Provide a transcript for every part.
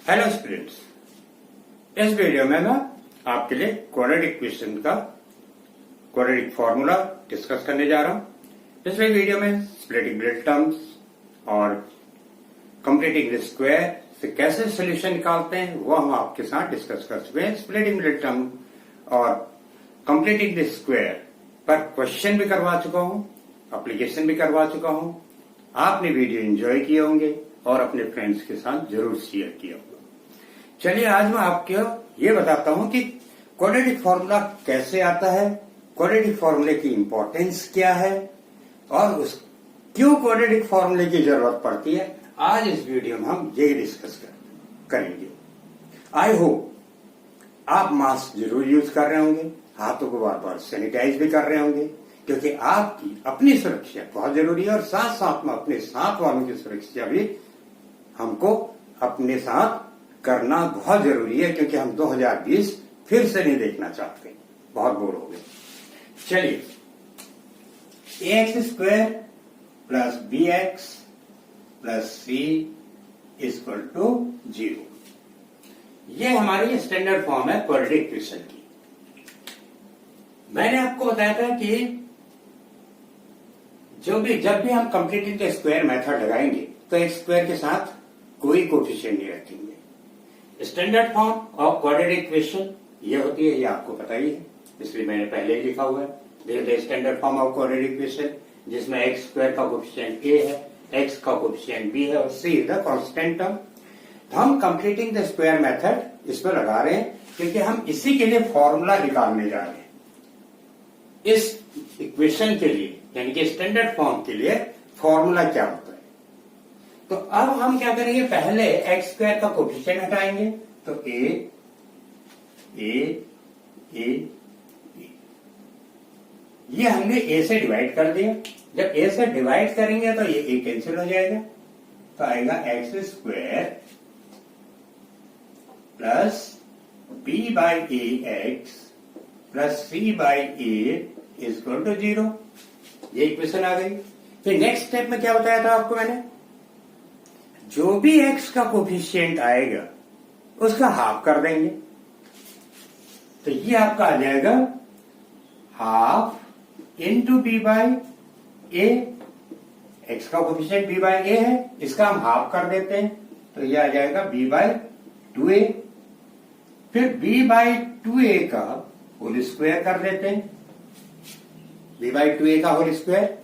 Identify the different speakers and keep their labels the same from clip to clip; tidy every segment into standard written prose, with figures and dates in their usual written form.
Speaker 1: Hello students, इस video में मैं आपके लिए क्वाड्रेटिक इक्वेशन का क्वाड्रेटिक फॉर्मूला डिस्कस करने जा रहा हूं। पिछले वीडियो में स्प्लिटिंग मिडिल टर्म्स और कंप्लीटिंग द स्क्वायर से कैसे सोल्यूशन निकालते हैं वो हम आपके साथ डिस्कस कर चुके हैं। स्प्लिटिंग मिडिल टर्म और कंप्लीटिंग द स्क्वायर पर क्वेश्चन भी करवा चुका हूं, एप्लीकेशन भी करवा चुका हूं। आपने वीडियो एंजॉय किए होंगे और अपने फ्रेंड्स के साथ जरूर शेयर किया होगा। चलिए आज मैं आपको ये बताता हूं कि क्वाड्रेटिक फॉर्मूला कैसे आता है, क्वाड्रेटिक फॉर्मूले की इंपॉर्टेंस क्या है और क्यों क्वाड्रेटिक फॉर्मूले की जरूरत पड़ती है। आज इस वीडियो में हम ये डिस्कस करेंगे। आई होप आप मास्क जरूर यूज कर रहे होंगे, हाथों को बार बार सैनिटाइज भी कर रहे होंगे, क्योंकि आपकी अपनी सुरक्षा बहुत जरूरी है और साथ साथ में अपने साथ वालों की सुरक्षा भी हमको अपने साथ करना बहुत जरूरी है, क्योंकि हम 2020 फिर से नहीं देखना चाहते, बहुत बोर हो गए। चलिए, ax square plus bx plus c equal to 0, ये हमारी स्टैंडर्ड फॉर्म है क्वाड्रेटिक इक्वेशन की। मैंने आपको बताया था कि जब भी हम कंप्लीटिंग द स्क्वायर मेथड लगाएंगे तो एक स्क्वायर के साथ कोई कोएफिशिएंट नहीं रखेंगे। Standard form of quadratic equation ये होती है, ये आपको पता ही है, इसलिए मैंने पहले ही लिखा हुआ है। Standard form of quadratic equation जिसमें एक्स स्क्वायर का कोएफिशिएंट a है, एक्स का कोएफिशिएंट b है और c is the constant term. तो हम कंप्लीटिंग द स्क्वायर मेथड इस पर लगा रहे हैं, क्योंकि हम इसी के लिए फॉर्मूला निकालने जा रहे हैं। इस इक्वेशन के लिए यानी कि स्टैंडर्ड फॉर्म के लिए फॉर्मूला क्या होता है। तो अब हम क्या करेंगे, पहले एक्स स्क्वायर का कोएफिशिएंट हटाएंगे तो a ये हमने a से डिवाइड कर दिया। जब a से डिवाइड करेंगे तो ये a कैंसिल हो जाएगा, तो आएगा x square plus b by A x plus c by a equal to 0। ये इक्वेशन आ गई। फिर नेक्स्ट स्टेप में क्या बताया था आपको मैंने, जो भी x का कोएफिशिएंट आएगा उसका हाफ कर देंगे, तो ये आपका आ जाएगा half into b by A. X का कोएफिशिएंट b बाई ए है, इसका हम हाफ कर देते हैं तो ये आ जाएगा b बाई 2a। फिर b बाई 2a का होल स्क्वायर कर देते हैं, b बाई 2a का होल स्क्वायर।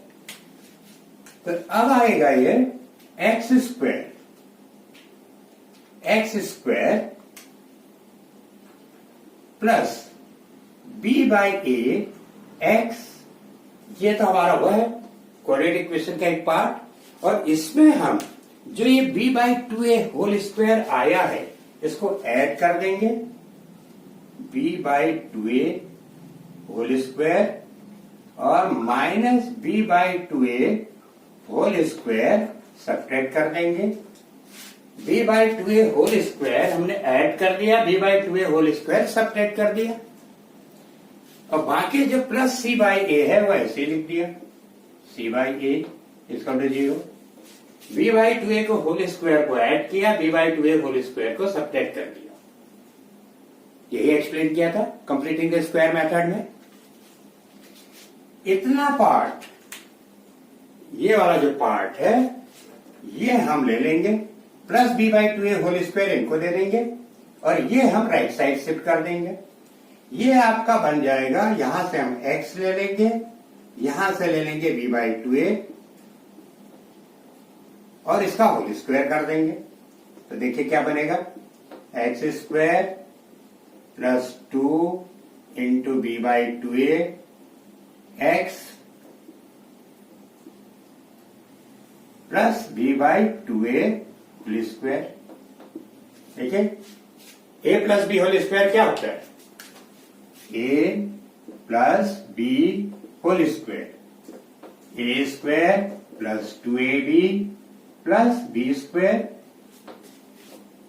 Speaker 1: तो अब आएगा ये x square plus b by A x. ये तो हमारा वो है क्वाड्रेटिक इक्वेशन का एक पार्ट, और इसमें हम जो ये b by 2a whole square आया है इसको ऐड कर देंगे, b by 2a whole square और minus b by 2a whole square subtract कर देंगे। b by 2a whole square हमने ऐड कर दिया, b by 2a whole square subtract कर दिया, और बाकी जो प्लस c बाई a है वो ऐसे लिख दिया, c by a equal to 0। b by 2a को होल स्क्वायर को ऐड किया, b by 2a whole square को सब्ट्रैक्ट कर दिया। यही एक्सप्लेन किया था कंप्लीटिंग द स्क्वायर मेथड में। इतना पार्ट, ये वाला जो पार्ट है ये हम ले लेंगे, plus b by 2a whole square इनको दे देंगे और ये हम राइट साइड शिफ्ट कर देंगे। ये आपका बन जाएगा, यहां से हम x ले लेंगे, यहां से ले लेंगे b बाई 2a और इसका होल स्क्वायर कर देंगे। तो देखिए क्या बनेगा, x square plus 2 into b by 2a x plus b by 2a whole square. देखिए a plus b whole square क्या होता है, a plus b whole square, a square plus 2ab plus b square.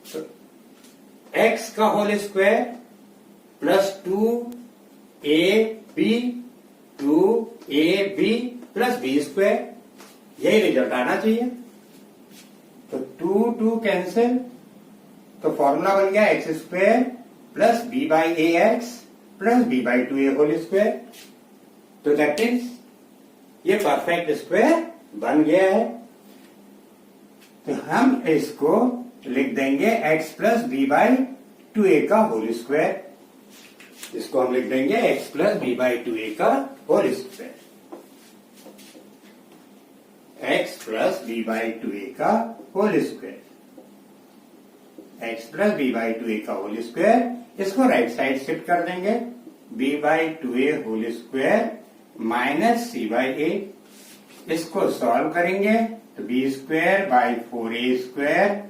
Speaker 1: तो x का whole square plus 2ab 2ab plus b square, यही result आना चाहिए। तो 2 2 कैंसिल, तो फॉर्मूला बन गया x square plus B by A x plus B by 2a whole square. तो दैट मीन्स ये परफेक्ट स्क्वायर बन गया है। तो हम इसको लिख देंगे x plus B by 2a का होल स्क्वायर। इसको हम लिख देंगे x plus B by 2a का whole square. x plus B by 2a का whole square. x plus B by 2a का होल स्क्वायर। इसको राइट साइड शिफ्ट कर देंगे। b by 2a whole square minus c by a। इसको solve करेंगे तो b square by 4a square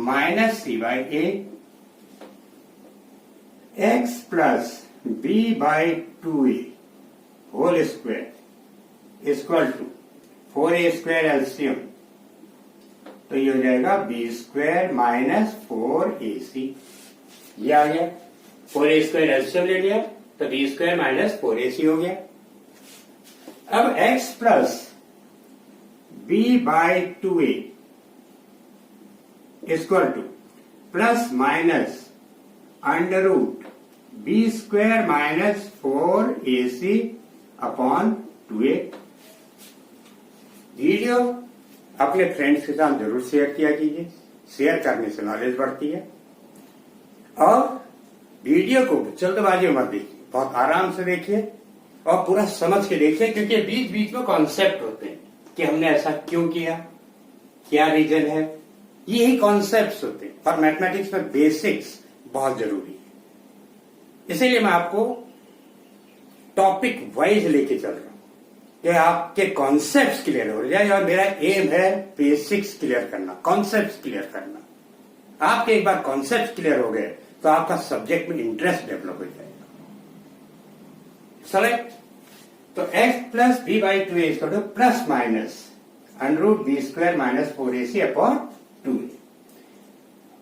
Speaker 1: minus c by a। x plus b by 2a whole square equal to 4a square LCM, तो ये हो जाएगा B square minus 4ac। ये आ गया। 4a square LCM ले लिया तो बी स्क्वायर माइनस 4ac हो गया। अब x plus b by 2a equal to plus minus under root b square minus 4ac upon 2a। Video अपने फ्रेंड्स के साथ जरूर शेयर किया कीजिए। शेयर करने से नॉलेज बढ़ती है। और वीडियो को जल्दबाजी में मत देखिए, बहुत आराम से देखिए और पूरा समझ के देखिए, क्योंकि बीच बीच में कॉन्सेप्ट होते हैं कि हमने ऐसा क्यों किया, क्या रीजन है। यही कॉन्सेप्ट्स होते हैं और मैथमेटिक्स में बेसिक्स बहुत जरूरी है। इसीलिए मैं आपको टॉपिक वाइज लेके चल रहा हूं कि आपके कॉन्सेप्ट्स क्लियर हो जाए। और मेरा एम है बेसिक्स क्लियर करना, कॉन्सेप्ट्स क्लियर करना। आपके एक बार कॉन्सेप्ट क्लियर हो गए तो आपका सब्जेक्ट में इंटरेस्ट डेवलप हो जाएगा। सेलेक्ट तो x plus B by 2a equal to plus minus under root b square minus 4ac upon 2a।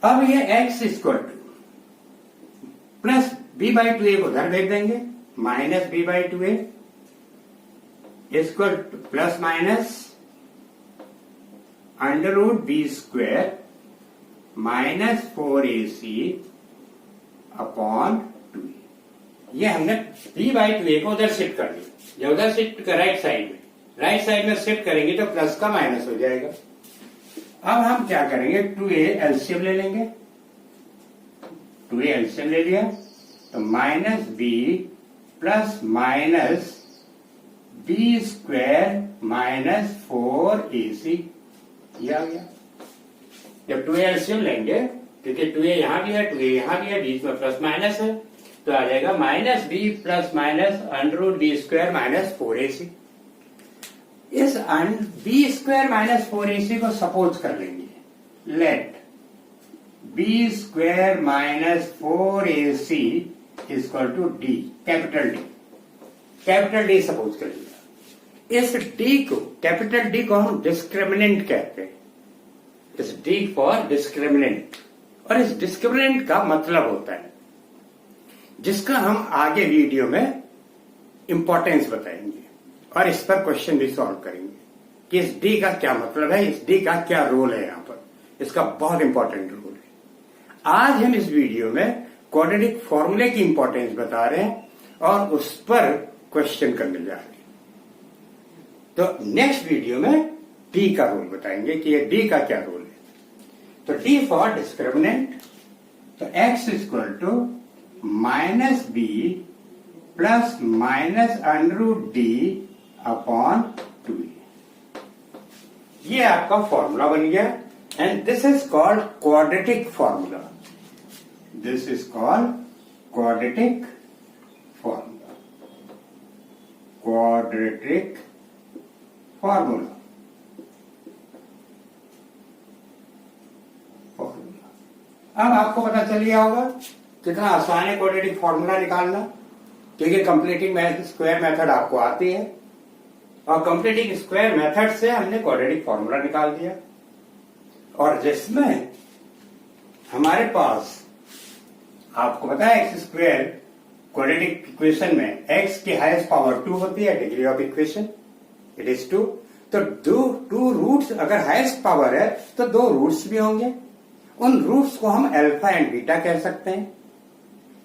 Speaker 1: अब ये x equal to plus B by 2a को उधर भेज देंगे, minus B by 2a equal to plus minus under root b square minus 4ac upon 2a। ये हमने b by 2a को उधर शिफ्ट कर दिया। जब उधर शिफ्ट कर राइट साइड में शिफ्ट करेंगे तो प्लस का माइनस हो जाएगा। अब हम क्या करेंगे, 2a एलसीएम ले लेंगे। 2a एलसीएम ले लिया तो minus b plus minus b square minus 4ac ये आ गया। जब 2a एलसीएम लेंगे, क्योंकि 2a यहां भी है 2a यहां भी है, बीच में प्लस माइनस है, तो आ जाएगा minus B plus minus under root b square minus 4ac। इस बी स्क्वायर माइनस 4ac को सपोज कर लेंगे। Let b square minus 4ac equal to D, capital D suppose कर लिया। इस डी को, कैपिटल डी को हम डिस्क्रिमिनेंट कहते हैं। इस डी फॉर डिस्क्रिमिनेंट। और इस डिस्क्रिमिनेंट का मतलब होता है, जिसका हम आगे वीडियो में इंपॉर्टेंस बताएंगे और इस पर क्वेश्चन भी सॉल्व करेंगे कि इस डी का क्या मतलब है, इस डी का क्या रोल है। यहां पर इसका बहुत इंपॉर्टेंट रोल है। आज हम इस वीडियो में क्वाड्रेटिक फॉर्मूले की इंपॉर्टेंस बता रहे हैं और उस पर क्वेश्चन करने जा रहे हैं। तो नेक्स्ट वीडियो में डी का रोल बताएंगे कि ये डी का क्या रोल है। तो डी फॉर डिस्क्रिमिनेंट, तो x equal to minus B plus minus under root D upon 2a। ये आपका फॉर्मूला बन गया and this is called quadratic formula. This is called quadratic formula. Quadratic formula. अब आपको पता चल गया होगा कितना आसान है क्वाड्रेटिक फॉर्मूला निकालना, क्योंकि कंप्लीटिंग स्क्वायर मेथड आपको आती है और कंप्लीटिंग स्क्वायर मेथड से हमने क्वाड्रेटिक फॉर्मूला निकाल दिया। और जिसमें हमारे पास आपको पता है एक्स स्क्वायर क्वाड्रेटिक इक्वेशन में एक्स की हाईएस्ट पावर 2 होती है, degree of equation it is 2। तो 2 रूट्स अगर हाईएस्ट पावर है तो 2 रूट्स भी होंगे उन रूट्स को हम अल्फा एंड बीटा कह सकते हैं।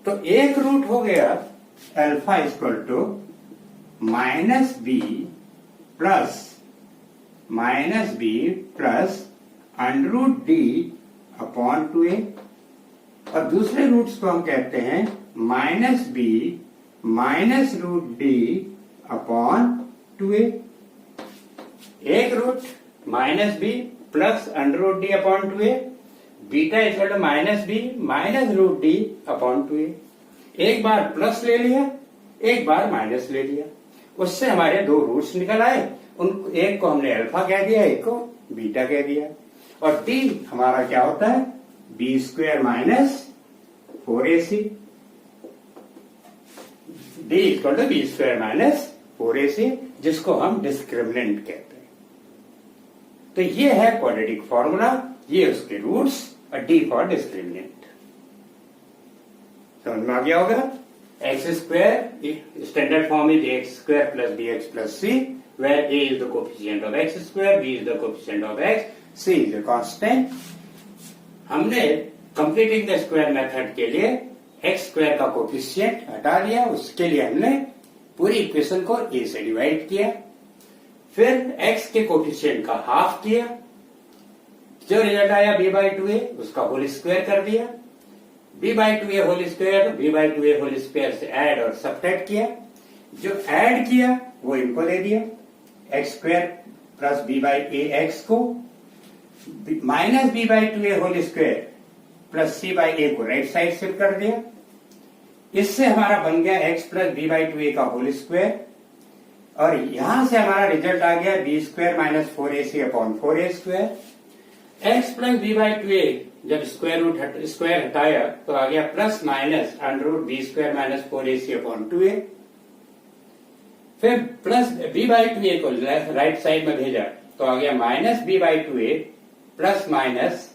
Speaker 1: तो एक रूट हो गया alpha equal to minus B plus under root D upon 2a, और दूसरे रूट्स को हम कहते हैं minus B minus root D upon 2a। एक root minus B plus under root D upon 2a, beta equal to minus B minus root D upon 2a। एक बार plus ले लिया, एक बार माइनस ले लिया, उससे हमारे दो रूट्स निकल आए। उन एक को हमने अल्फा कह दिया, एक को बीटा कह दिया, और डी हमारा क्या होता है b square minus 4ac, D equal to b square minus 4ac, जिसको हम डिस्क्रिमिनेंट कहते हैं। तो ये है क्वाड्रेटिक फॉर्मूला, ये उसके रूट्स, और डी फॉर डिस्क्रिमिनेंट। समझ में आ गया होगा। X square standard form is x square plus B x plus c, where a is the coefficient of x square, b is the coefficient of x, c is the constant। हमने completing the square method के लिए x square का coefficient हटा लिया, उसके लिए हमने पूरी इक्वेशन को a से डिवाइड किया, फिर x के कोफिशिएंट का हाफ किया, जो रिजल्ट आया b बाई 2a उसका होल स्क्वायर कर दिया, b by 2a whole square b by 2a whole square से ऐड और सब्ट्रैक्ट किया, जो ऐड किया वो इनको दे दिया, X square plus B by A X को minus B by 2a whole square plus C by A को राइट साइड शिफ्ट कर दिया। इससे हमारा बन गया x plus B by 2a का होल स्क्वायर, और यहां से हमारा रिजल्ट आ गया b square minus 4ac upon 4a square. X plus B by 2a जब स्क्वायर हटाया तो आ गया plus minus under root b square minus 4ac upon 2a, फिर प्लस बी बाई 2a को राइट साइड में भेजा तो आ गया minus B by 2a plus minus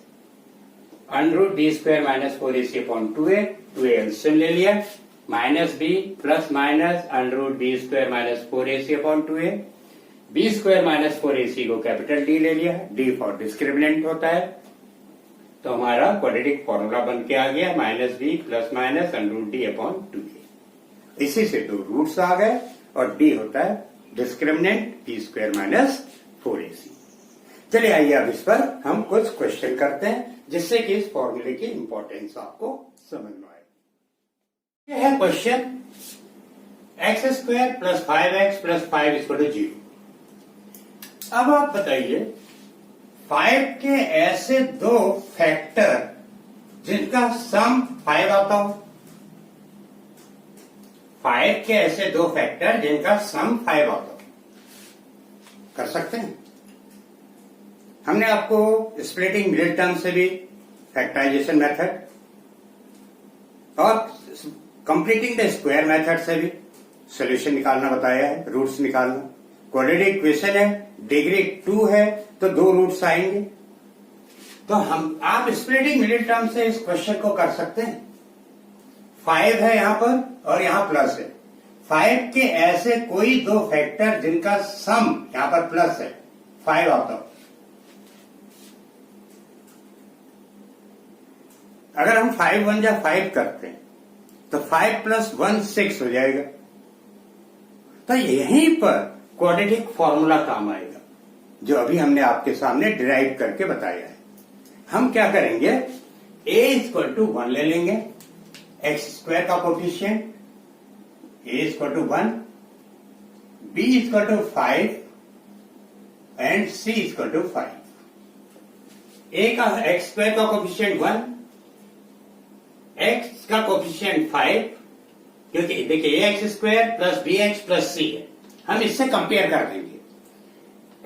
Speaker 1: under root b square minus 4ac upon 2a LCM ले लिया, minus B plus minus under root b square minus 4ac upon 2a, b square minus 4ac को capital D ले लिया, D for discriminant होता है। तो हमारा quadratic formula बन के आ गया minus B plus minus under root D upon 2a। इसी से दो रूट्स आ गए, और डी होता है discriminant B square minus 4ac। चलिए आइए अब इस पर हम कुछ क्वेश्चन करते हैं, जिससे कि इस फॉर्मूले की इंपॉर्टेंस आपको समझ में आए। यह है question x square plus 5x plus 5 equal to 0। अब आप बताइए 5 के ऐसे दो फैक्टर जिनका सम 5 आता हो, 5 के ऐसे दो फैक्टर जिनका सम 5 आता हो, कर सकते हैं। हमने आपको स्प्लिटिंग मिडिल टर्म से भी फैक्टराइजेशन मेथड और कंप्लीटिंग द स्क्वायर मेथड से भी सॉल्यूशन निकालना बताया है, रूट्स निकालना। क्वाड्रेटिक इक्वेशन है, डिग्री 2 है तो दो रूट्स आएंगे। तो आप स्प्लिटिंग मिडिल टर्म से इस क्वेश्चन को कर सकते हैं। 5 है यहां पर और यहां प्लस है। 5 के ऐसे कोई दो फैक्टर जिनका सम यहां पर प्लस है, 5 आता हो। अगर हम 5 1 जा 5 करते हैं तो 5 प्लस 1 6 हो जाएगा। तो यहीं पर क्वाड्रेटिक फॉर्मूला काम आएगा, जो अभी हमने आपके सामने डिराइव करके बताया है। हम क्या करेंगे, a इक्वल टू 1 ले लेंगे, एक्स स्क्वायर का coefficient a equal to 1, b equal to 5 and c equal to 5। a का एक्स स्क्वायर का कोफिशिएंट 1, x का कोफिशिएंट 5, क्योंकि देखिए X square plus B x plus C है, हम इससे कंपेयर कर देंगे।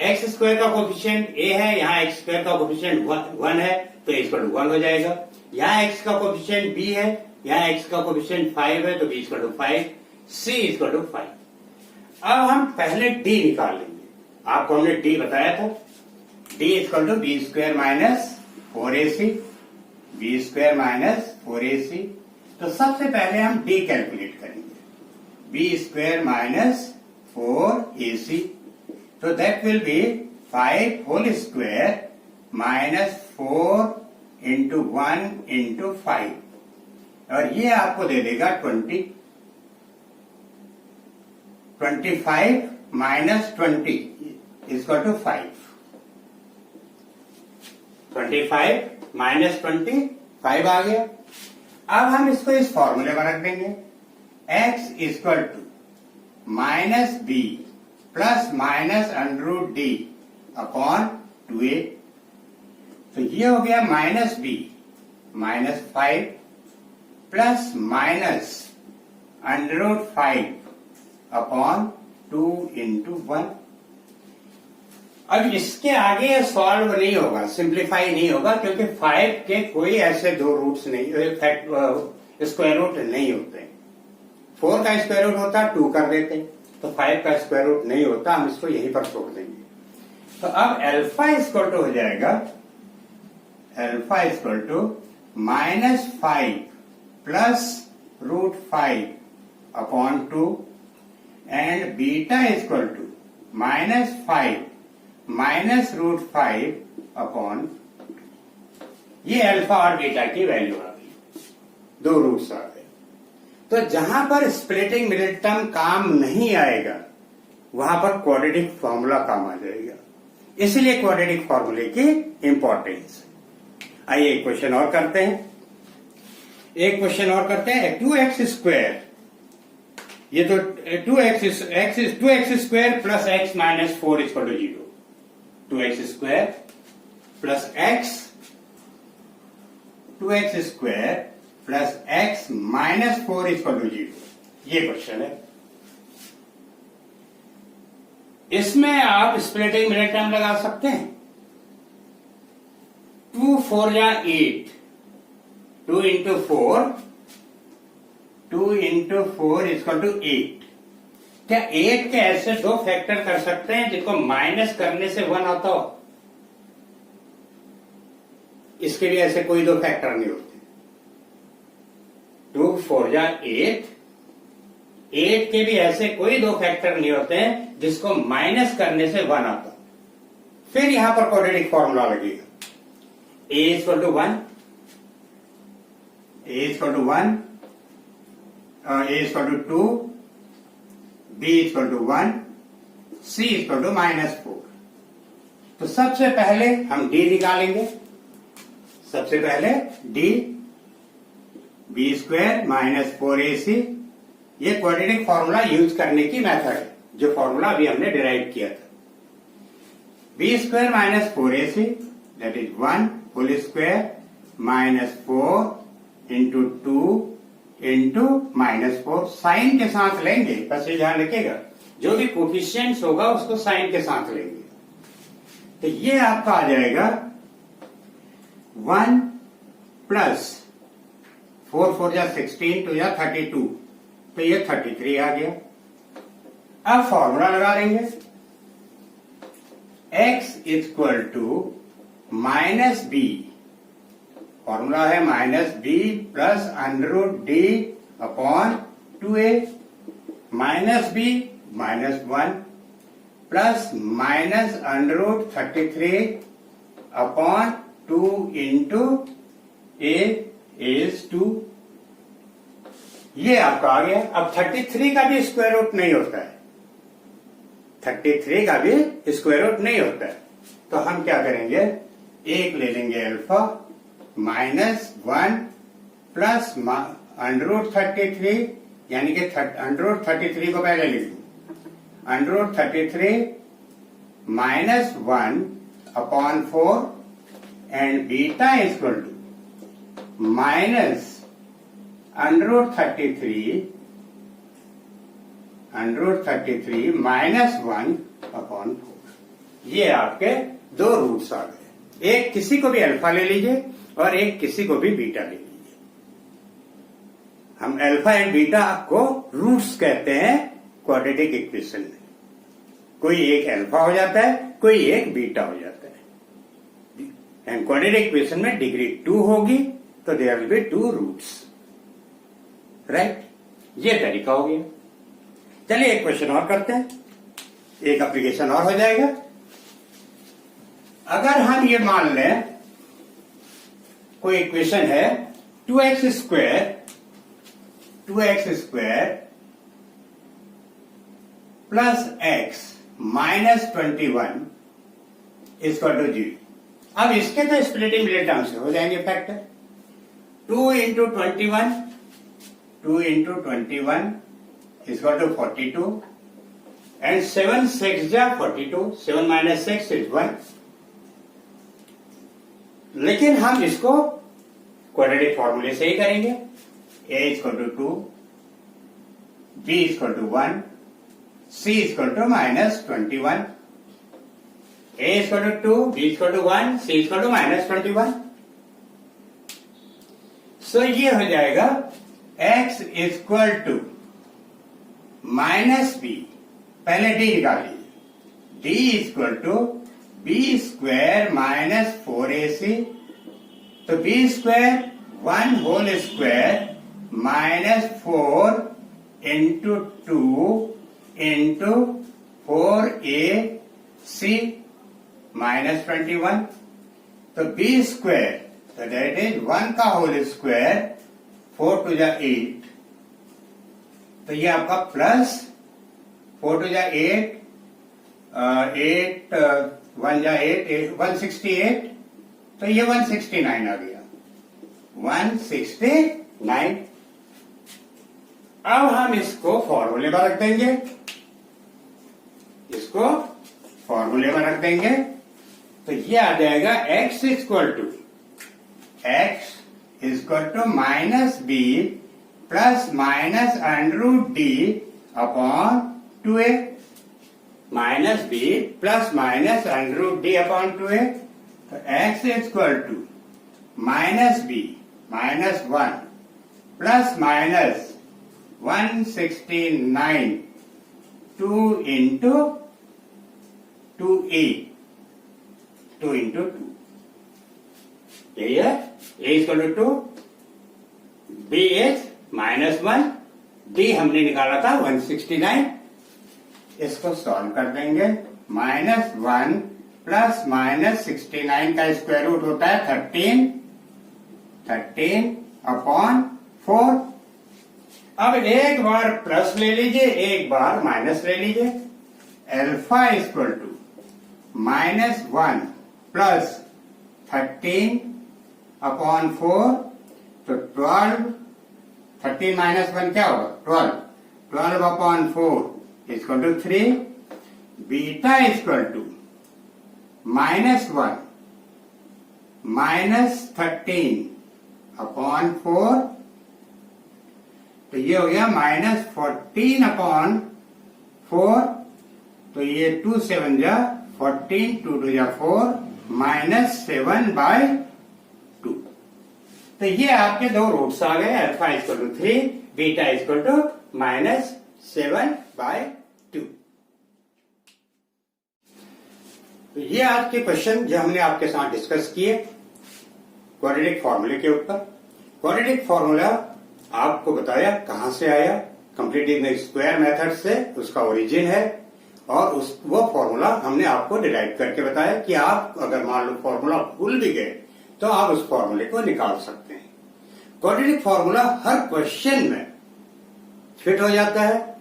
Speaker 1: एक्स स्क्वायर का कोफिशिएंट a है, यहाँ एक्स स्क्वायर का कोफिशिएंट 1 है तो इक्वल टू 1 हो जाएगा। यहाँ x का कोफिशिएंट b है, यहाँ x का कोफिशिएंट 5 है तो b equal to 5, c equal to 5। अब हम पहले d निकाल लेंगे। आपको हमने d बताया था, d equal to b square minus 4ac, b square minus 4ac। तो सबसे पहले हम d कैलकुलेट करेंगे, बी स्क्वायर माइनस 4ac, तो that will be 5 whole square minus 4 into 1 into 5 और ये आपको दे देगा 25 माइनस 20 इक्वल टू 5। 25 माइनस 25 आ गया। अब हम इसको इस फॉर्मूले में रख देंगे, x equal to minus B plus minus under D upon 2a। तो ये हो गया minus B minus 5 plus minus under 5 upon 2 into 1। अब इसके आगे ये सॉल्व नहीं होगा, सिंप्लीफाई नहीं होगा, क्योंकि 5 के कोई ऐसे दो रूट्स नहीं, स्क्वायर रूट नहीं होते। 4 का स्क्वायर रूट होता 2 कर देते, तो 5 का स्क्वायर रूट नहीं होता, हम इसको यहीं पर छोड़ देंगे। तो अब अल्फा इक्वल टू हो जाएगा, alpha equal to minus 5 plus root 5 upon 2 and beta equal to minus 5 minus root 5 upon, ये अल्फा और बीटा की वैल्यू आ गई, दो रूट्स आ गए। तो जहां पर स्प्लिटिंग मिडिल टर्म काम नहीं आएगा वहां पर क्वाड्रेटिक फॉर्मूला काम आ जाएगा, इसलिए क्वाड्रेटिक फॉर्मूले की इंपॉर्टेंस। आइए एक क्वेश्चन और करते हैं, 2x स्क्वायर, ये तो 2x square plus x minus 4 equal to 0। 2x square plus x square plus x minus 4 equal to 0, ये क्वेश्चन है। इसमें आप स्प्लिटिंग मिडिल टर्म लगा सकते हैं। 2 4 जा 8, 2 इंटू 4 इक्वल टू 8। क्या 8 के ऐसे दो फैक्टर कर सकते हैं जिनको माइनस करने से 1 आता हो? इसके भी ऐसे कोई दो फैक्टर नहीं होते। 2 4 जा 8 के भी ऐसे कोई दो फैक्टर नहीं होते हैं जिसको माइनस करने से 1 आता। फिर यहां पर क्वाड्रेटिक फॉर्मूला लगेगा, a equal to 1, a equal to 2, b equal to 1, c equal to minus 4। तो सबसे पहले हम d निकालेंगे, सबसे पहले d, b square minus 4ac, ये क्वाड्रेटिक फॉर्मूला यूज करने की मेथड है, जो फॉर्मूला अभी हमने डिराइव किया था। b square minus 4ac that is 1 whole square minus 4 into 2 into minus 4, sign के साथ लेंगे, बस ये ध्यान रखिएगा, जो भी कोफिशिएंट्स होगा उसको साइन के साथ लेंगे। तो ये आपका आ जाएगा 1 प्लस 4 4 जा 16 2 जा 32, तो ये 33 आ गया। अब फॉर्मूला लगा लेंगे, x equal to minus B, formula है minus B plus under root D upon 2a, minus B minus 1 plus minus under root 33 upon 2 into a is 2। ये आपका आ गया। अब 33 का भी स्क्वायर रूट नहीं होता है, 33 का भी स्क्वायर रूट नहीं होता है, तो हम क्या करेंगे, एक ले लेंगे alpha minus 1 plus under root 33, यानी कि अंडर रूट 33 को पहले लिख दू, under root 33 minus 1 upon 4 and beta equal to minus under root 33 minus 1 upon 4। ये आपके दो रूट्स आ गए, एक किसी को भी अल्फा ले लीजिए और एक किसी को भी बीटा ले लीजिए। हम अल्फा एंड बीटा को रूट्स कहते हैं क्वाड्रेटिक इक्वेशन में। कोई एक अल्फा हो जाता है, कोई एक बीटा हो जाता है। एंड क्वाड्रेटिक इक्वेशन में डिग्री 2 होगी तो there will be 2 roots, right. ये तरीका हो गया। चलिए एक क्वेश्चन और करते हैं, एक एप्लीकेशन और हो जाएगा। अगर हम ये मान लें कोई इक्वेशन है 2x square plus x minus 21 equal to 0। अब इसके तो स्प्लिटिंग मिडिल टर्म से हो जाएंगे factor. 2 into 21 equal to 42 and 7 6 जा 42, 7 माइनस 6 इज 1। लेकिन हम इसको क्वाड्रेटिक फॉर्मूले से ही करेंगे। a equal to 2, b equal to 1, c equal to minus 21, a equal to 2, b equal to 1, c equal to minus 21। So ये हो जाएगा x equal to minus b, पहले d निकाल लीजिए, d equal to b square minus 4ac, तो b square 1 whole square minus 4 into 2 into 4ac minus 21, तो b square तो that is 1 का होल स्क्वायर 4 टू जा 8, तो ये आपका प्लस 4 टू जा 8, 8 1 जा 8, 168, तो ये 169 आ गया, 169। अब हम इसको फॉर्मूले में रख देंगे, तो ये आ जाएगा x equal to minus B plus minus under D upon 2a, minus B plus minus under D upon 2a, तो x equal to minus B minus 1 plus minus 169 2 into 2a, 2 into 2, यही है। a equal to 2, b is minus 1, d हमने निकाला था 169, इसको solve कर देंगे। Minus 1 plus minus 69 का स्क्वायर रूट होता है 13 अपॉन 4। अब एक बार प्लस ले लीजिए, एक बार माइनस ले लीजिए। Alpha equal to minus 1 plus 13 upon 4, तो 12, 13 माइनस 1 क्या होगा 12 upon 4 equal to 3। Beta equal to minus 1 minus 13 upon 4, तो ये हो गया माइनस 14 अपॉन 4, तो ये 2 7 जा 14, 2 2 जा 4, माइनस 7/2। तो ये आपके दो रूट्स आ गए, alpha equal to 3, beta equal to minus 7/2। तो ये आज के क्वेश्चन जो हमने आपके साथ डिस्कस किए क्वाड्रेटिक फॉर्मूले के ऊपर। क्वाड्रेटिक फॉर्मूला आपको बताया कहां से आया, कंप्लीटिंग स्क्वायर मेथड से उसका ओरिजिन है, और वो फॉर्मूला हमने आपको डिराइव करके बताया कि आप अगर मान लो फॉर्मूला भूल भी गए तो आप उस फॉर्मूले को निकाल सकते हैं। क्वाड्रेटिक फॉर्मूला हर क्वेश्चन में फिट हो जाता है,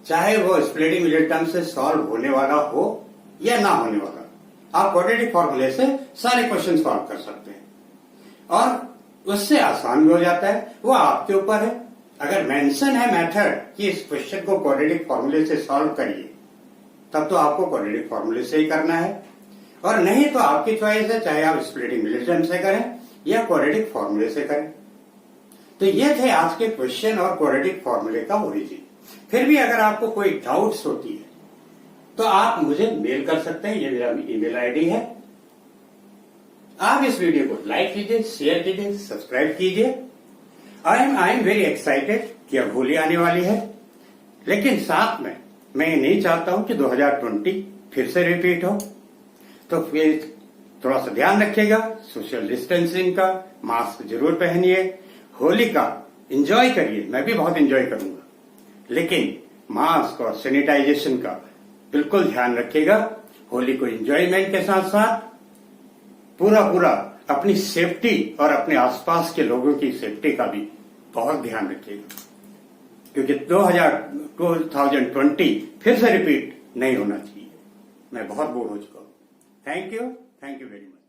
Speaker 1: चाहे वो स्प्लिटिंग मिडिल टर्म से सॉल्व होने वाला हो या ना होने वाला। आप क्वाड्रेटिक फॉर्मूले से सारे क्वेश्चन सॉल्व कर सकते हैं, और उससे आसान भी हो जाता है, वो आपके ऊपर है। अगर मेंशन है मेथड कि इस क्वेश्चन को क्वाड्रेटिक फॉर्मूले से सॉल्व करिए, तब तो आपको क्वाड्रेटिक फॉर्मूले से ही करना है, और नहीं तो आपकी चॉइस है, चाहे आप स्प्लिटिंग मिडिल टर्म से करें या क्वाड्रेटिक फॉर्मूले से करें। तो ये थे आज के क्वेश्चन और क्वाड्रेटिक फॉर्मूले का ओरिजिन। फिर भी अगर आपको कोई डाउट्स होती है तो आप मुझे मेल कर सकते हैं, ये मेरा ईमेल आईडी है। आप इस वीडियो को लाइक कीजिए, शेयर कीजिए, सब्सक्राइब कीजिए। आई एम वेरी एक्साइटेड कि अब होली आने वाली है, लेकिन साथ में मैं ये नहीं चाहता हूं कि 2020 फिर से रिपीट हो। तो फिर थोड़ा सा ध्यान रखिएगा, सोशल डिस्टेंसिंग का, मास्क जरूर पहनिए, होली का एंजॉय करिए, मैं भी बहुत एंजॉय करूंगा, लेकिन मास्क और सैनिटाइजेशन का बिल्कुल ध्यान रखिएगा। होली को एंजॉयमेंट के साथ साथ पूरा अपनी सेफ्टी और अपने आसपास के लोगों की सेफ्टी का भी बहुत ध्यान रखिएगा, क्योंकि 2020 फिर से रिपीट नहीं होना चाहिए। मैं बहुत बोर हो चुका हूं। Thank you very much.